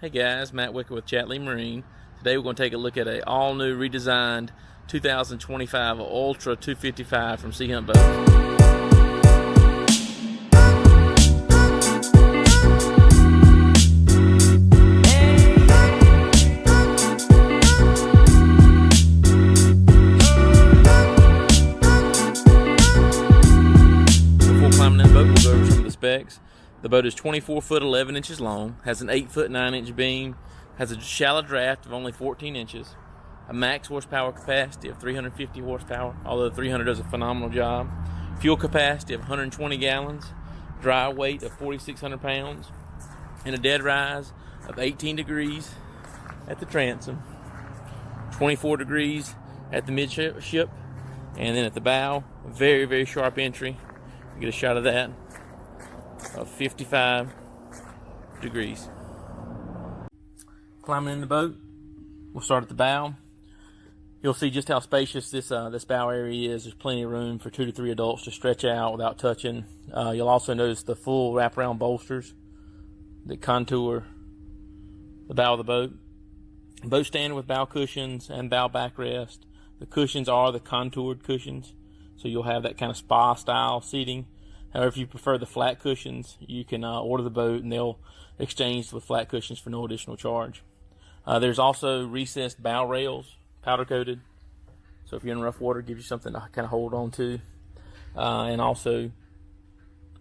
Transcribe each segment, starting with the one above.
Hey guys, Matt Wicker with Chatlee Marine. Today we're going to take a look at a all-new redesigned 2025 Ultra 255 from Sea Hunt Boats. Before climbing in the boat, we'll go over some of the specs. The boat is 24 foot 11 inches long, has an 8 foot 9 inch beam, has a shallow draft of only 14 inches, a max horsepower capacity of 350 horsepower, although 300 does a phenomenal job, fuel capacity of 120 gallons, dry weight of 4,600 pounds, and a dead rise of 18 degrees at the transom, 24 degrees at the midship, and then at the bow, a very, very sharp entry. Get a shot of that. Of 55 degrees. Climbing in the boat, we'll start at the bow. You'll see just how spacious this bow area is. There's plenty of room for 2 to 3 adults to stretch out without touching. You'll also notice the full wraparound bolsters that contour the bow of the boat. Boat standard with bow cushions and bow backrest. The cushions are the contoured cushions, so you'll have that kind of spa style seating. However, if you prefer the flat cushions, you can order the boat and they'll exchange with flat cushions for no additional charge. There's also recessed bow rails, powder coated. So if you're in rough water, it gives you something to kind of hold on to. And also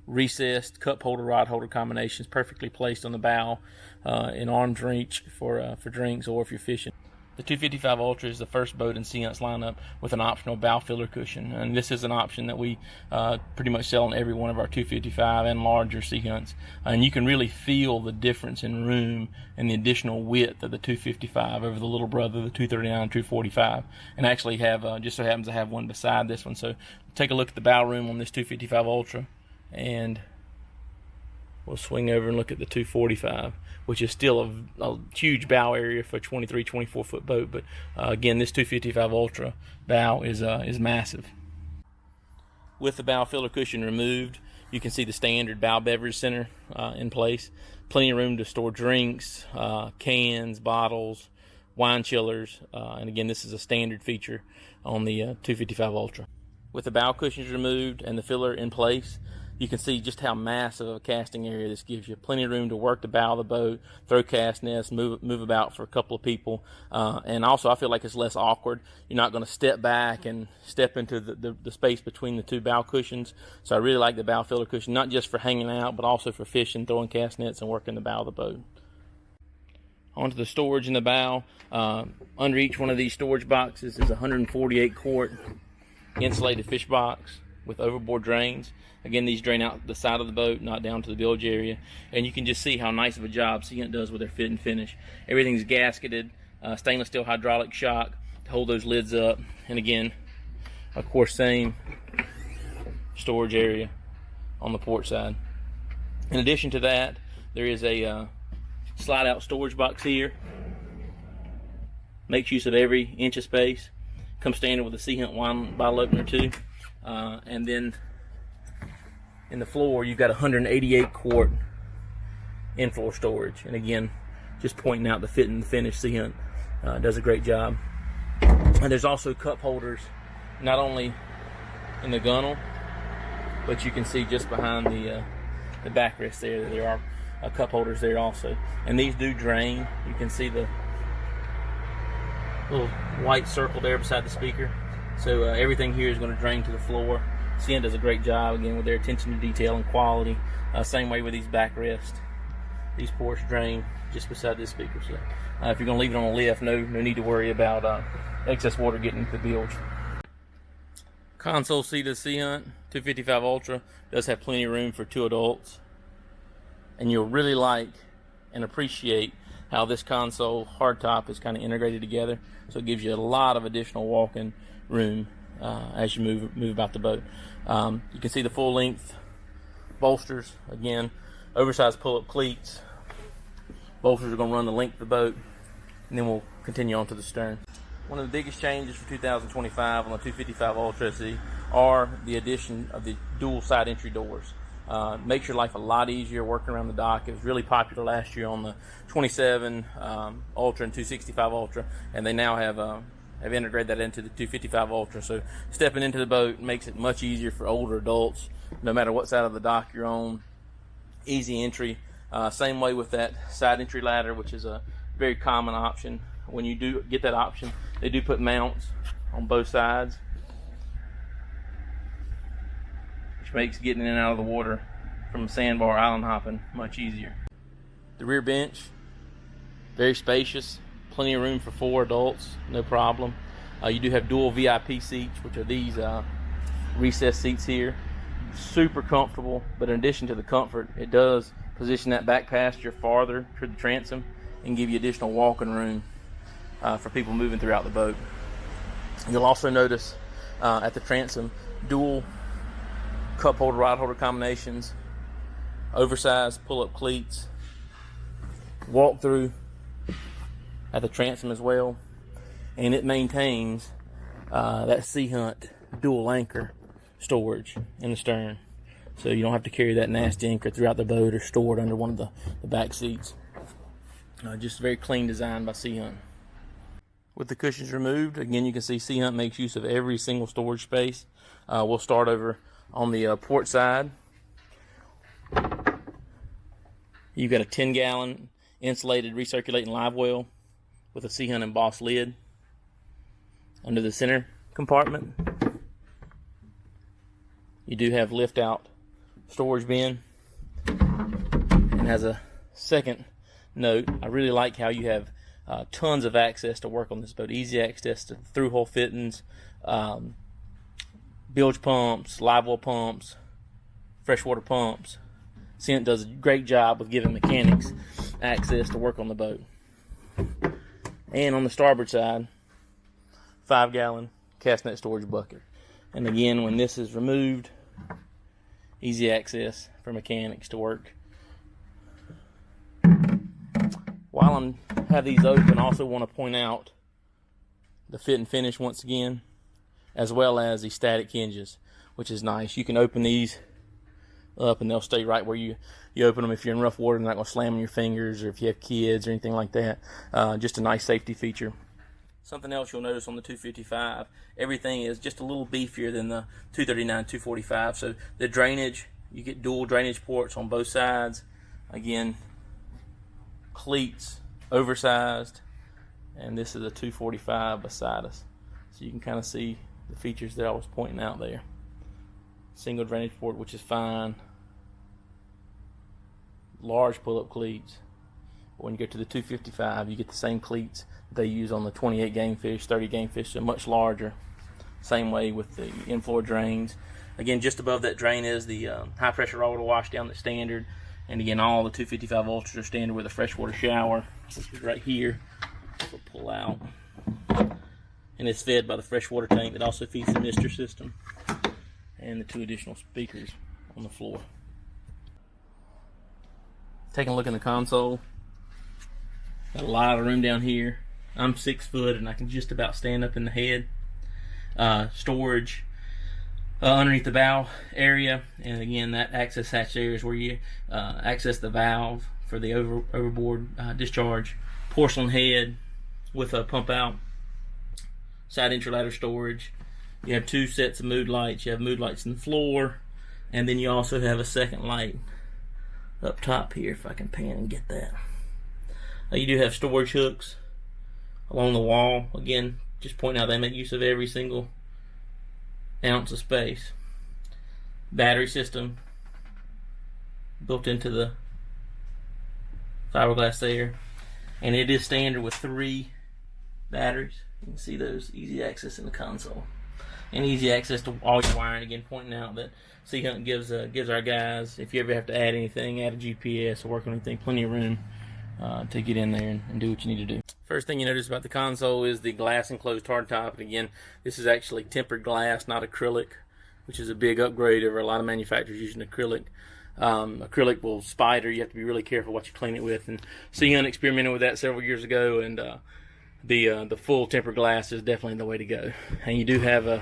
recessed cup holder, rod holder combinations perfectly placed on the bow in arm's reach for drinks or if you're fishing. The 255 Ultra is the first boat in Sea Hunt's lineup with an optional bow filler cushion, and this is an option that we pretty much sell in every one of our 255 and larger Sea Hunts. And you can really feel the difference in room and the additional width of the 255 over the little brother, the 239, 245. And actually have just so happens to have one beside this one. So take a look at the bow room on this 255 Ultra, and we'll swing over and look at the 245, which is still a huge bow area for a 23, 24 foot boat. But again, this 255 Ultra bow is massive. With the bow filler cushion removed, you can see the standard bow beverage center in place. Plenty of room to store drinks, cans, bottles, wine chillers. And again, this is a standard feature on the 255 Ultra. With the bow cushions removed and the filler in place, you can see just how massive of a casting area this gives you. Plenty of room to work the bow of the boat, throw cast nests, move about for a couple of people. And also, I feel like it's less awkward. You're not going to step back and step into the space between the two bow cushions. So I really like the bow filler cushion, not just for hanging out, but also for fishing, throwing cast nets, and working the bow of the boat. Onto the storage in the bow. Under each one of these storage boxes is a 148 quart insulated fish box with overboard drains. Again, these drain out the side of the boat, not down to the bilge area. And you can just see how nice of a job Sea Hunt does with their fit and finish. Everything's gasketed, stainless steel hydraulic shock to hold those lids up. And again, of course, same storage area on the port side. In addition to that, there is a slide out storage box here. Makes use of every inch of space. Comes standard with a Sea Hunt wine bottle opener too. And then in the floor, you've got 188 quart in-floor storage. And again, just pointing out the fit and the finish, Sea Hunt does a great job. And there's also cup holders, not only in the gunnel, but you can see just behind the backrest there are cup holders there also. And these do drain. You can see the little white circle there beside the speaker. So everything here is going to drain to the floor. Sea Hunt does a great job, again, with their attention to detail and quality. Same way with these backrests. These ports drain just beside this speaker. So if you're going to leave it on a lift, no need to worry about excess water getting into the bilge. Console seat of the Sea Hunt 255 Ultra does have plenty of room for 2 adults. And you'll really like and appreciate how this console hardtop is kind of integrated together. So it gives you a lot of additional walking room as you move about the boat. You can see the full length bolsters. Again, oversized pull-up cleats. Bolsters are going to run the length of the boat, and then we'll continue on to the stern. One of the biggest changes for 2025 on the 255 Ultra SE are the addition of the dual side entry doors. Makes your life a lot easier working around the dock. It was really popular last year on the 27 Ultra and 265 Ultra, and they now have integrated that into the 255 Ultra. So stepping into the boat makes it much easier for older adults, no matter what side of the dock you're on. Easy entry. Same way with that side entry ladder, which is a very common option. When you do get that option, they do put mounts on both sides, which makes getting in and out of the water from sandbar island hopping much easier. The rear bench, very spacious, plenty of room for 4 adults, no problem. You do have dual VIP seats, which are these recessed seats here. Super comfortable, but in addition to the comfort, it does position that back passenger farther to the transom and give you additional walking room for people moving throughout the boat. You'll also notice at the transom dual cup holder, rod holder combinations, oversized pull-up cleats, walk through at the transom as well, and it maintains that Sea Hunt dual anchor storage in the stern, so you don't have to carry that nasty anchor throughout the boat or store it under one of the back seats. Just very clean design by Sea Hunt. With the cushions removed, again, you can see Sea Hunt makes use of every single storage space. We'll start over on the port side. You've got a 10-gallon insulated recirculating live well with a Sea Hunt embossed lid. Under the center compartment, you do have lift out storage bin. And as a second note, I really like how you have tons of access to work on this boat. Easy access to through-hole fittings, bilge pumps, live well pumps, freshwater pumps. Sea Hunt does a great job of giving mechanics access to work on the boat. And on the starboard side, 5-gallon cast net storage bucket. And again, when this is removed, easy access for mechanics to work. While I have these open, I also want to point out the fit and finish once again, as well as the static hinges, which is nice. You can open these up and they'll stay right where you open them. If you're in rough water, they're not going to slam on your fingers, or if you have kids or anything like that. Just a nice safety feature. Something else you'll notice on the 255, everything is just a little beefier than the 239, 245. So the drainage, you get dual drainage ports on both sides. Again, cleats, oversized, and this is a 245 beside us. So you can kind of see the features that I was pointing out there. Single drainage port, which is fine. Large pull-up cleats. When you go to the 255, you get the same cleats they use on the 28 game fish, 30 game fish, so much larger. Same way with the in-floor drains. Again, just above that drain is the high pressure raw water wash down that's standard. And again, all the 255 Ultras are standard with a freshwater shower, which is right here. We'll pull out. And it's fed by the freshwater tank that also feeds the mister system and the 2 additional speakers on the floor. Taking a look in the console. Got a lot of room down here. I'm 6 foot and I can just about stand up in the head. Storage underneath the bow area, and again, that access hatch there is where you access the valve for the overboard discharge. Porcelain head with a pump out. Side entry ladder storage. You have 2 sets of mood lights. You have mood lights in the floor, and then you also have a second light up top here, if I can pan and get that. You do have storage hooks along the wall. Again, just point out they make use of every single ounce of space. Battery system built into the fiberglass there, and it is standard with 3 batteries. You can see those. Easy access in the console and easy access to all your wiring. Again, pointing out that Sea Hunt gives our guys, if you ever have to add anything, add a GPS or work on anything, plenty of room to get in there and do what you need to do. First thing you notice about the console is the glass enclosed hardtop. And again, this is actually tempered glass, not acrylic, which is a big upgrade over a lot of manufacturers using acrylic. Acrylic will spider. You have to be really careful what you clean it with. And Sea Hunt experimented with that several years ago, and the full tempered glass is definitely the way to go. And you do have a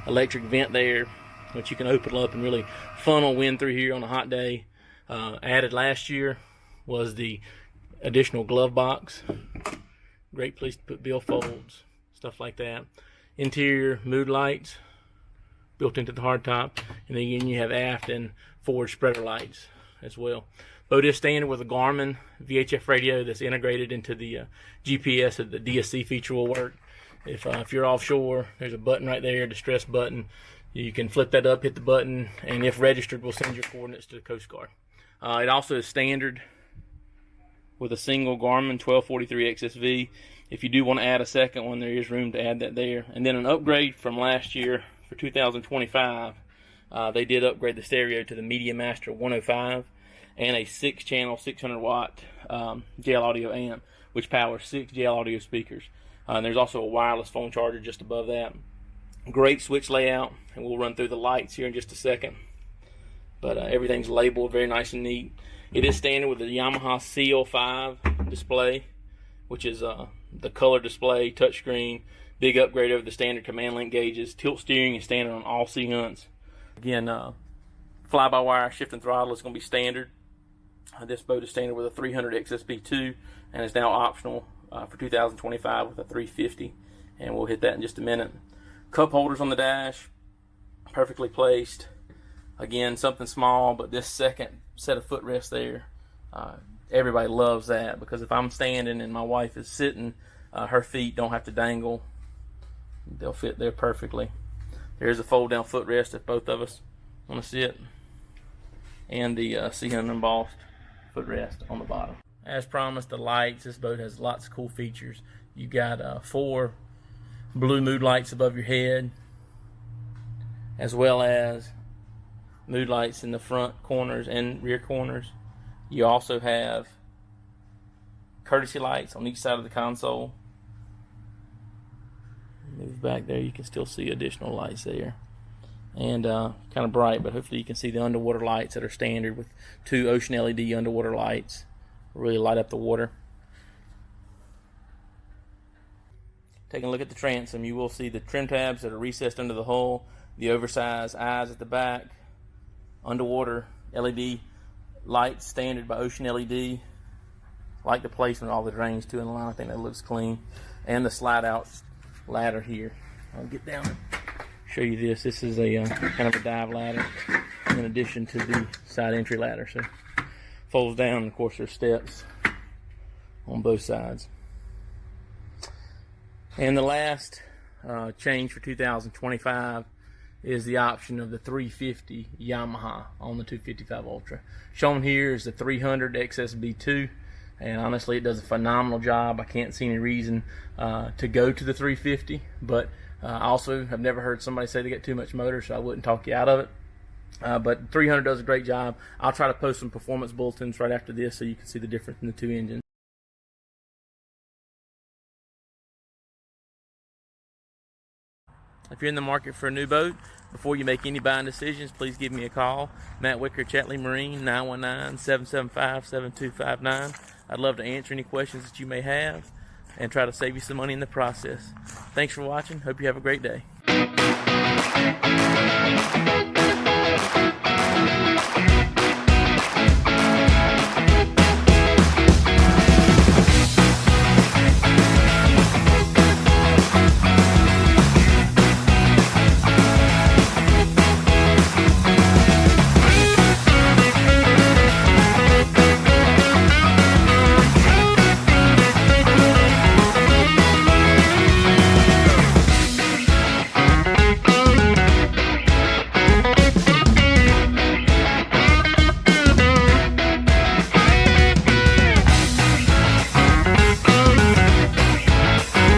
electric vent there which you can open up and really funnel wind through here on a hot day. Added last year was the additional glove box. Great place to put billfolds, stuff like that. Interior mood lights built into the hardtop, and then again you have aft and forward spreader lights as well. Boat is standard with a Garmin VHF radio that's integrated into the GPS. Of the DSC feature will work. If you're offshore, there's a button right there, distress button. You can flip that up, hit the button, and if registered, we'll send your coordinates to the Coast Guard. It also is standard with a single Garmin 1243 XSV. If you do want to add a second one, there is room to add that there. And then an upgrade from last year for 2025, they did upgrade the stereo to the Media Master 105 and a 6-channel 600 watt JL Audio amp, which powers 6 JL Audio speakers. There's also a wireless phone charger just above that. Great switch layout, and we'll run through the lights here in just a second. But everything's labeled very nice and neat. It is standard with the Yamaha CL5 display, which is the color display, touchscreen, big upgrade over the standard command link gauges. Tilt steering is standard on all sea hunts. Again, fly-by-wire shift and throttle is going to be standard. This boat is standard with a 300 XSB2 and is now optional for 2025 with a 350, and we'll hit that in just a minute. Cup holders on the dash, perfectly placed. Again, something small, but this second set of footrests there, everybody loves that, because if I'm standing and my wife is sitting, her feet don't have to dangle. They'll fit there perfectly. There's a fold down footrest if both of us want to sit, and the C100 embossed footrest on the bottom. As promised, the lights. This boat has lots of cool features. You got 4 blue mood lights above your head, as well as mood lights in the front corners and rear corners. You also have courtesy lights on each side of the console. Move back there, you can still see additional lights there, and kind of bright, but hopefully you can see the underwater lights that are standard with 2 ocean LED underwater lights. Really light up the water. Taking a look at the transom, you will see the trim tabs that are recessed under the hull, the oversized eyes at the back, underwater LED lights standard by Ocean LED. Like the placement of all the drains too in the line. I think that looks clean. And the slide out ladder here. I'll get down and show you this. This is a kind of a dive ladder in addition to the side entry ladder. So folds down, and of course there's steps on both sides. And the last change for 2025 is the option of the 350 Yamaha on the 255 Ultra. Shown here is the 300 XSB2, and honestly it does a phenomenal job. I can't see any reason to go to the 350, but also I've never heard somebody say they get too much motor, so I wouldn't talk you out of it. But 300 does a great job. I'll try to post some performance bulletins right after this so you can see the difference in the 2 engines. If you're in the market for a new boat, before you make any buying decisions, please give me a call. Matt Wicker, Chatlee Marine, 919-775-7259. I'd love to answer any questions that you may have and try to save you some money in the process. Thanks for watching. Hope you have a great day.